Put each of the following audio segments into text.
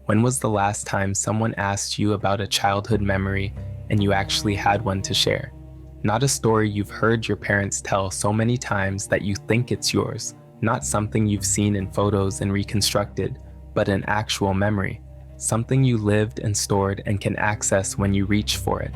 When was the last time someone asked you about a childhood memory and you actually had one to share? Not a story you've heard your parents tell so many times that you think it's yours, not something you've seen in photos and reconstructed, but an actual memory, something you lived and stored and can access when you reach for it.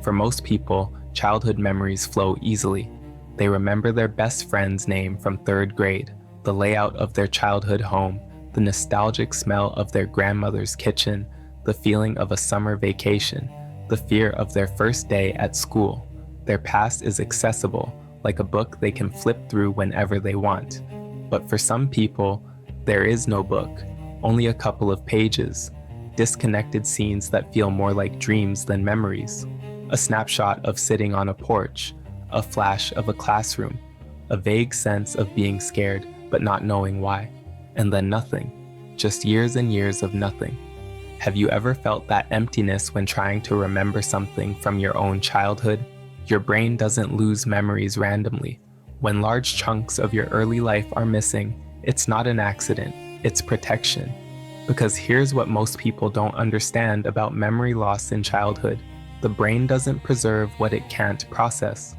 For most people, childhood memories flow easily. They remember their best friend's name from third grade, the layout of their childhood home, the nostalgic smell of their grandmother's kitchen, the feeling of a summer vacation, the fear of their first day at school. Their past is accessible, like a book they can flip through whenever they want. But for some people, there is no book, only a couple of pages, disconnected scenes that feel more like dreams than memories. A snapshot of sitting on a porch, a flash of a classroom, a vague sense of being scared but not knowing why. And then nothing, just years and years of nothing. Have you ever felt that emptiness when trying to remember something from your own childhood? Your brain doesn't lose memories randomly. When large chunks of your early life are missing, it's not an accident, it's protection. Because here's what most people don't understand about memory loss in childhood. The brain doesn't preserve what it can't process.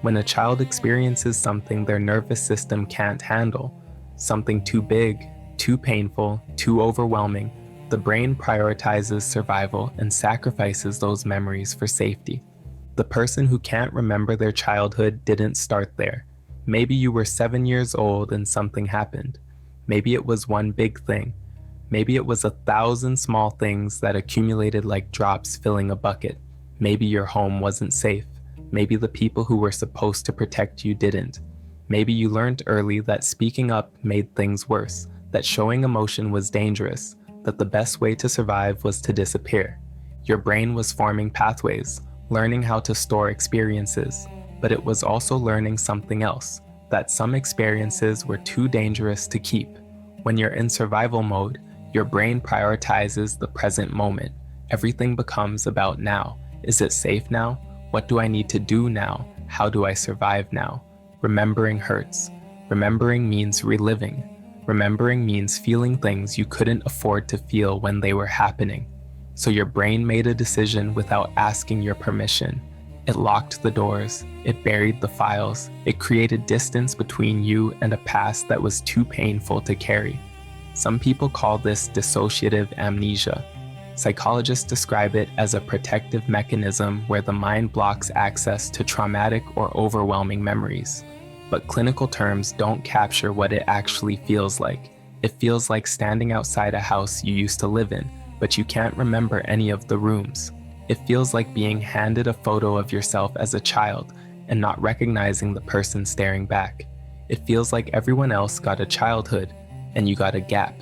When a child experiences something their nervous system can't handle, something too big, too painful, too overwhelming, the brain prioritizes survival and sacrifices those memories for safety. The person who can't remember their childhood didn't start there. Maybe you were 7 years old and something happened. Maybe it was one big thing. Maybe it was 1,000 small things that accumulated like drops filling a bucket. Maybe your home wasn't safe. Maybe the people who were supposed to protect you didn't. Maybe you learned early that speaking up made things worse, that showing emotion was dangerous, that the best way to survive was to disappear. Your brain was forming pathways, learning how to store experiences, but it was also learning something else, that some experiences were too dangerous to keep. When you're in survival mode, your brain prioritizes the present moment. Everything becomes about now. Is it safe now? What do I need to do now? How do I survive now? Remembering hurts. Remembering means reliving. Remembering means feeling things you couldn't afford to feel when they were happening. So your brain made a decision without asking your permission. It locked the doors. It buried the files. It created distance between you and a past that was too painful to carry. Some people call this dissociative amnesia. Psychologists describe it as a protective mechanism where the mind blocks access to traumatic or overwhelming memories. But clinical terms don't capture what it actually feels like. It feels like standing outside a house you used to live in, but you can't remember any of the rooms. It feels like being handed a photo of yourself as a child and not recognizing the person staring back. It feels like everyone else got a childhood and you got a gap.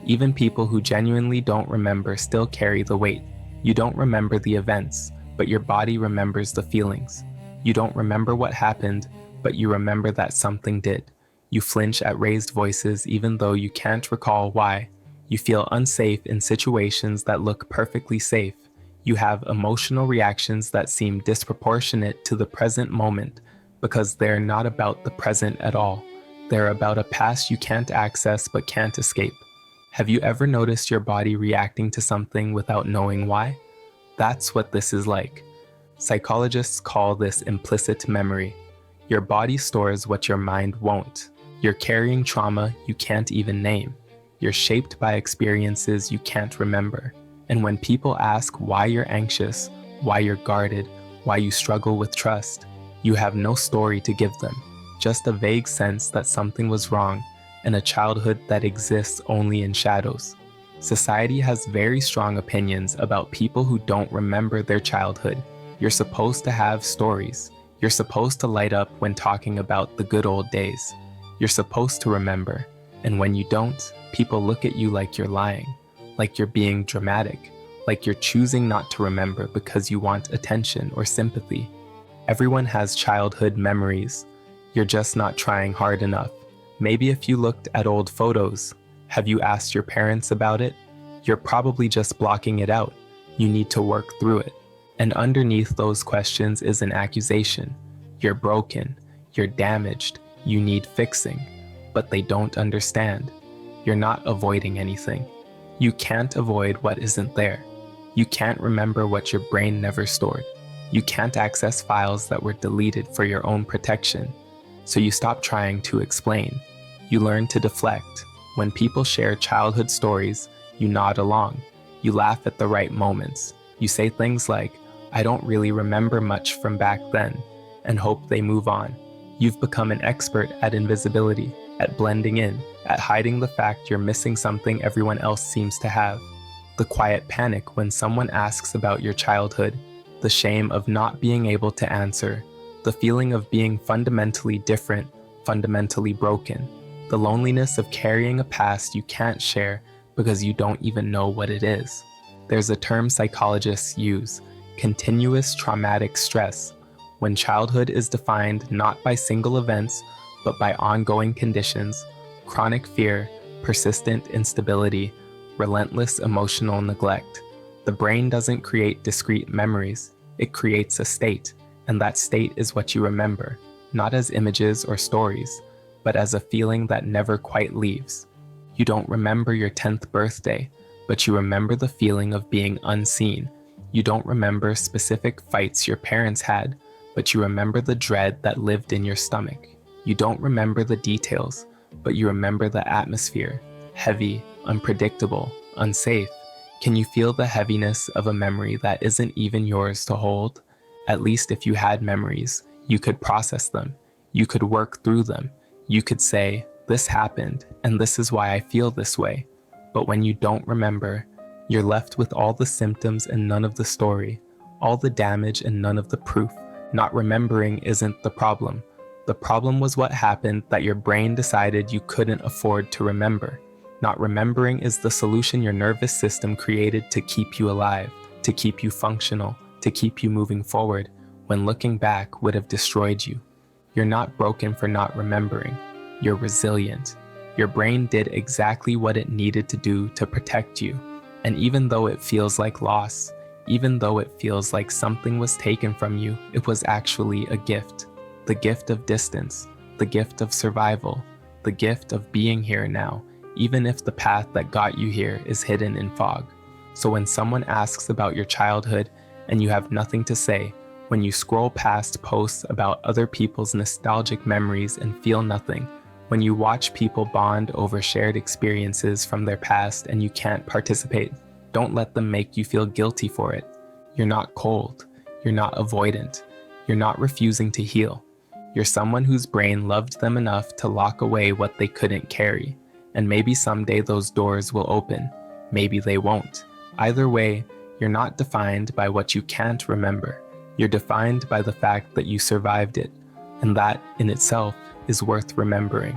Even people who genuinely don't remember still carry the weight. You don't remember the events, but your body remembers the feelings. You don't remember what happened, but you remember that something did. You flinch at raised voices even though you can't recall why. You feel unsafe in situations that look perfectly safe. You have emotional reactions that seem disproportionate to the present moment because they're not about the present at all. They're about a past you can't access but can't escape. Have you ever noticed your body reacting to something without knowing why? That's what this is like. Psychologists call this implicit memory. Your body stores what your mind won't. You're carrying trauma you can't even name. You're shaped by experiences you can't remember. And when people ask why you're anxious, why you're guarded, why you struggle with trust, you have no story to give them, just a vague sense that something was wrong and a childhood that exists only in shadows. Society has very strong opinions about people who don't remember their childhood. You're supposed to have stories. You're supposed to light up when talking about the good old days. You're supposed to remember. And when you don't, people look at you like you're lying, like you're being dramatic, like you're choosing not to remember because you want attention or sympathy. Everyone has childhood memories. You're just not trying hard enough. Maybe if you looked at old photos, have you asked your parents about it? You're probably just blocking it out. You need to work through it. And underneath those questions is an accusation. You're broken. You're damaged. You need fixing. But they don't understand. You're not avoiding anything. You can't avoid what isn't there. You can't remember what your brain never stored. You can't access files that were deleted for your own protection. So you stop trying to explain. You learn to deflect. When people share childhood stories, you nod along. You laugh at the right moments. You say things like, "I don't really remember much from back then," and hope they move on. You've become an expert at invisibility, at blending in, at hiding the fact you're missing something everyone else seems to have. The quiet panic when someone asks about your childhood, the shame of not being able to answer, the feeling of being fundamentally different, fundamentally broken, the loneliness of carrying a past you can't share because you don't even know what it is. There's a term psychologists use, continuous traumatic stress, when childhood is defined not by single events, but by ongoing conditions, chronic fear, persistent instability, relentless emotional neglect. The brain doesn't create discrete memories, it creates a state, and that state is what you remember, not as images or stories, but as a feeling that never quite leaves. You don't remember your 10th birthday, but you remember the feeling of being unseen. You don't remember specific fights your parents had, but you remember the dread that lived in your stomach. You don't remember the details, but you remember the atmosphere, heavy, unpredictable, unsafe. Can you feel the heaviness of a memory that isn't even yours to hold? At least if you had memories, you could process them. You could work through them. You could say, "This happened, and this is why I feel this way." But when you don't remember, you're left with all the symptoms and none of the story, all the damage and none of the proof. Not remembering isn't the problem. The problem was what happened that your brain decided you couldn't afford to remember. Not remembering is the solution your nervous system created to keep you alive, to keep you functional, to keep you moving forward, when looking back would have destroyed you. You're not broken for not remembering. You're resilient. Your brain did exactly what it needed to do to protect you. And even though it feels like loss, even though it feels like something was taken from you, it was actually a gift. The gift of distance, the gift of survival, the gift of being here now, even if the path that got you here is hidden in fog. So when someone asks about your childhood and you have nothing to say, when you scroll past posts about other people's nostalgic memories and feel nothing, when you watch people bond over shared experiences from their past and you can't participate, don't let them make you feel guilty for it. You're not cold. You're not avoidant. You're not refusing to heal. You're someone whose brain loved them enough to lock away what they couldn't carry. And maybe someday those doors will open. Maybe they won't. Either way, you're not defined by what you can't remember. You're defined by the fact that you survived it. And that, in itself, is worth remembering.